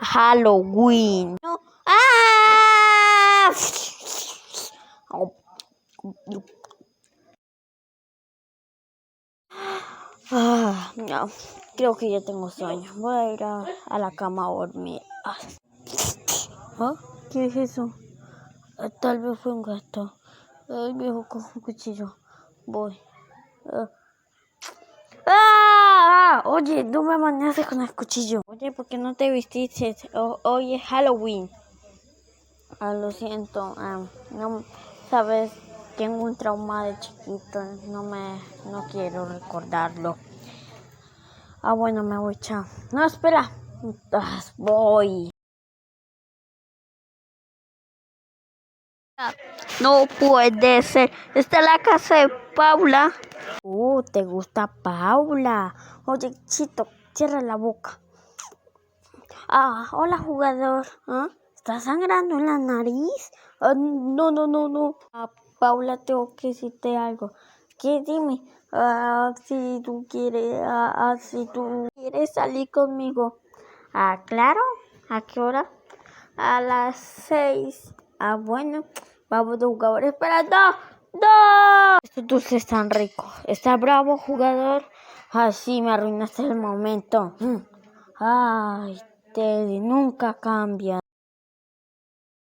Halloween. No. ¡Ah! No, creo que ya tengo sueño. Voy a ir a la cama a dormir. ¿Ah? ¿Qué es eso? Tal vez fue un gato. El viejo con un cuchillo. Voy. Oye, no me amenaces con el cuchillo. Oye, ¿por qué no te vestiste? Hoy es Halloween. Lo siento. No, sabes, tengo un trauma de chiquito. No quiero recordarlo. Bueno, me voy, chao. No, espera. Voy. No puede ser. Está la casa de Paula. ¿Te gusta Paula? Oye, Chito, cierra la boca. Hola, jugador. ¿Estás sangrando en la nariz? No. Paula, tengo que decirte algo. ¿Qué? Dime. Si tú quieres salir conmigo. Claro. ¿A qué hora? A las 6. Bueno. Vamos, jugadores. Espera, no. Estos dulces están ricos. ¿Está bravo, jugador? Sí, me arruinaste el momento. Ay, Teddy, nunca cambia.